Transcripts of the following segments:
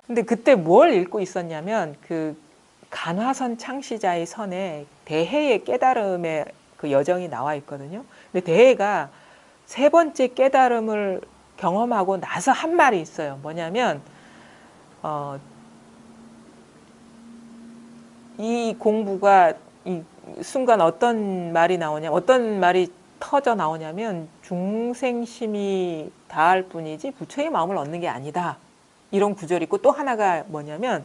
근데 그때 뭘 읽고 있었냐면 그 간화선 창시자의 선에 대해의 깨달음의 그 여정이 나와 있거든요. 근데 대해가 세 번째 깨달음을 경험하고 나서 한 말이 있어요. 뭐냐면 이 공부가 이 순간 어떤 말이 나오냐, 어떤 말이 터져 나오냐면 중생심이 다할 뿐이지 부처의 마음을 얻는 게 아니다. 이런 구절이 있고 또 하나가 뭐냐면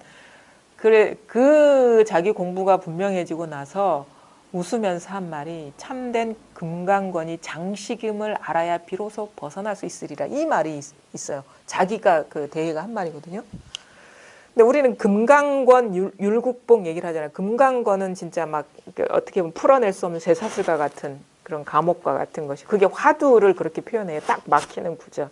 그래 그 자기 공부가 분명해지고 나서 웃으면서 한 말이 참된 금강권이 장식임을 알아야 비로소 벗어날 수 있으리라. 이 말이 있어요. 자기가 그 대해가 한 말이거든요. 근데 우리는 금강권 율국봉 얘기를 하잖아요. 금강권은 진짜 막 어떻게 보면 풀어낼 수 없는 쇠사슬과 같은 그런 감옥과 같은 것이 그게 화두를 그렇게 표현해요. 딱 막히는 구절.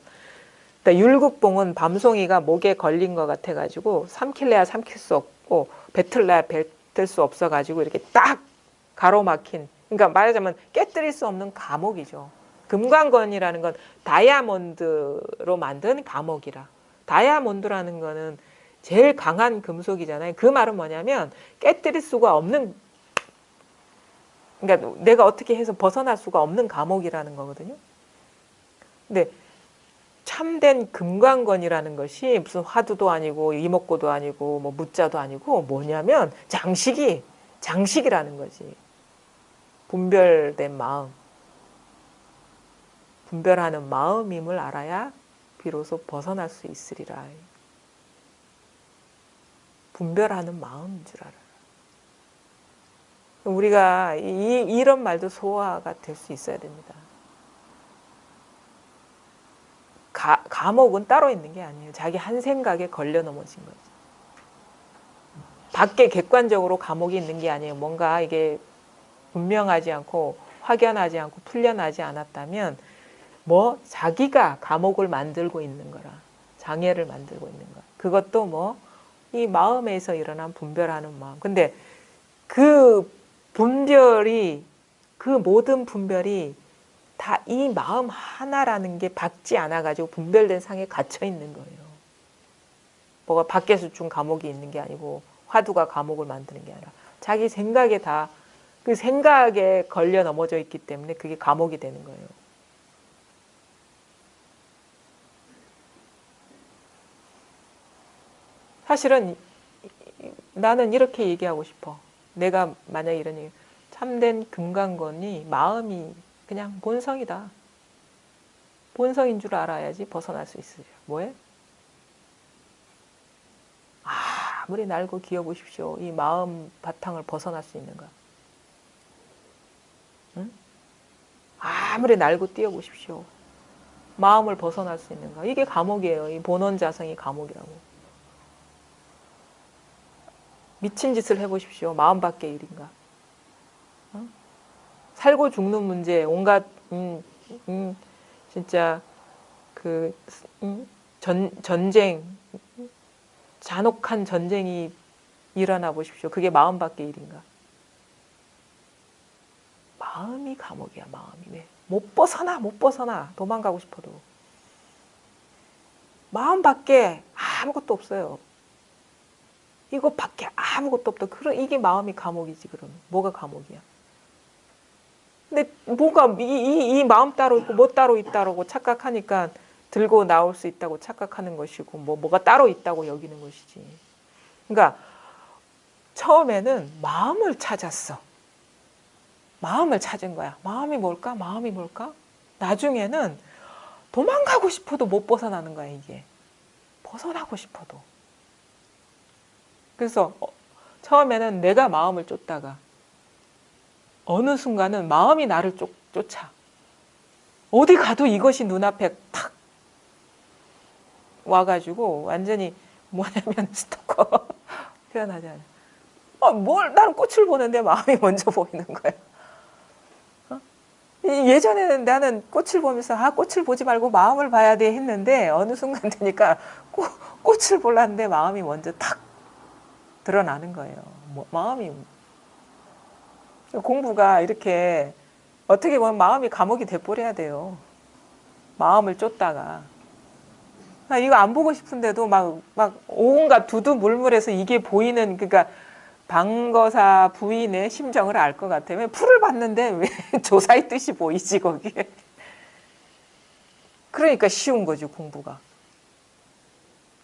그러니까 율국봉은 밤송이가 목에 걸린 것 같아가지고 삼킬래야 삼킬 수 없고 뱉을래야 뱉을 수 없어가지고 이렇게 딱 가로막힌. 그러니까 말하자면 깨뜨릴 수 없는 감옥이죠. 금강권이라는 건 다이아몬드로 만든 감옥이라. 다이아몬드라는 거는 제일 강한 금속이잖아요. 그 말은 뭐냐면 깨뜨릴 수가 없는, 그러니까 내가 어떻게 해서 벗어날 수가 없는 감옥이라는 거거든요. 근데 참된 금강권이라는 것이 무슨 화두도 아니고 이목구도 아니고 뭐 무자도 아니고 뭐냐면 장식이라는 거지. 분별된 마음, 분별하는 마음임을 알아야 비로소 벗어날 수 있으리라. 분별하는 마음인 줄 알아요. 우리가 이런 말도 소화가 될 수 있어야 됩니다. 감옥은 따로 있는 게 아니에요. 자기 한 생각에 걸려 넘어진 거죠. 밖에 객관적으로 감옥이 있는 게 아니에요. 뭔가 이게 분명하지 않고 확연하지 않고 풀려나지 않았다면 뭐 자기가 감옥을 만들고 있는 거라. 장애를 만들고 있는 거야. 그것도 뭐 이 마음에서 일어난 분별하는 마음. 근데 그 분별이, 그 모든 분별이 다 이 마음 하나라는 게 받지 않아가지고 분별된 상에 갇혀 있는 거예요. 뭐가 밖에서 준 감옥이 있는 게 아니고 화두가 감옥을 만드는 게 아니라 자기 생각에 다 그 생각에 걸려 넘어져 있기 때문에 그게 감옥이 되는 거예요. 사실은 나는 이렇게 얘기하고 싶어. 내가 만약에 이런 얘기, 참된 금강권이 마음이 그냥 본성이다. 본성인 줄 알아야지 벗어날 수 있으려. 뭐해? 아무리 날고 기어보십시오. 이 마음 바탕을 벗어날 수 있는가? 응? 아무리 날고 뛰어보십시오. 마음을 벗어날 수 있는가? 이게 감옥이에요. 이 본원자성이 감옥이라고. 미친 짓을 해보십시오. 마음 밖의 일인가? 어? 살고 죽는 문제, 온갖 진짜 그 전쟁, 잔혹한 전쟁이 일어나 보십시오. 그게 마음 밖의 일인가? 마음이 감옥이야. 마음이. 왜? 못 벗어나. 도망가고 싶어도. 마음 밖에 아무것도 없어요. 이것 밖에 아무것도 없다. 그럼 이게 마음이 감옥이지. 그러면 뭐가 감옥이야? 근데 뭐가 이 마음 따로 있고 뭐 따로 있다고 착각하니까 들고 나올 수 있다고 착각하는 것이고 뭐가 따로 있다고 여기는 것이지. 그러니까 처음에는 마음을 찾았어. 마음을 찾은 거야. 마음이 뭘까? 마음이 뭘까? 나중에는 도망가고 싶어도 못 벗어나는 거야, 이게. 벗어나고 싶어도. 그래서 처음에는 내가 마음을 쫓다가 어느 순간은 마음이 나를 쫓아. 어디 가도 이것이 눈앞에 탁 와가지고 완전히 뭐냐면 스토커 표현하잖아요. 나는 꽃을 보는데 마음이 먼저 보이는 거야. 예전에는 나는 꽃을 보면서 꽃을 보지 말고 마음을 봐야 돼 했는데 어느 순간 되니까 꽃을 보려는데 마음이 먼저 탁 드러나는 거예요. 마음이. 공부가 이렇게 어떻게 보면 마음이 감옥이 돼버려야 돼요. 마음을 쫓다가. 이거 안 보고 싶은데도 막 온갖 두두물물해서 이게 보이는, 그러니까 방거사 부인의 심정을 알 것 같아. 왜 풀을 봤는데 왜 조사의 뜻이 보이지, 거기에. 그러니까 쉬운 거지, 공부가.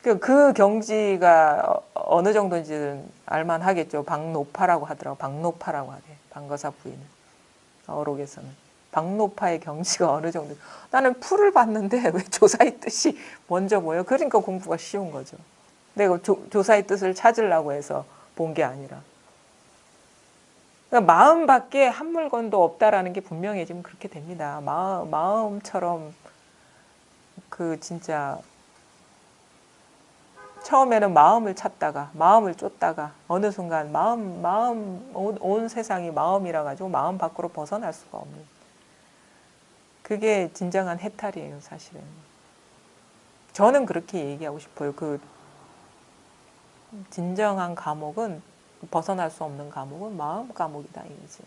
그 경지가 어느 정도인지는 알만하겠죠. 박노파라고 하더라고. 박노파라고 하대. 방거사 부인은. 어록에서는. 박노파의 경지가 어느 정도. 나는 풀을 봤는데 왜 조사의 뜻이 먼저 보여? 그러니까 공부가 쉬운 거죠. 내가 조사의 뜻을 찾으려고 해서 본 게 아니라. 그러니까 마음밖에 한 물건도 없다라는 게 분명해지면 그렇게 됩니다. 마음처럼 그 진짜 처음에는 마음을 찾다가 마음을 쫓다가 어느 순간 온 세상이 마음이라 가지고 마음 밖으로 벗어날 수가 없는, 그게 진정한 해탈이에요, 사실은. 저는 그렇게 얘기하고 싶어요. 그 진정한 감옥은, 벗어날 수 없는 감옥은 마음 감옥이다, 이거지.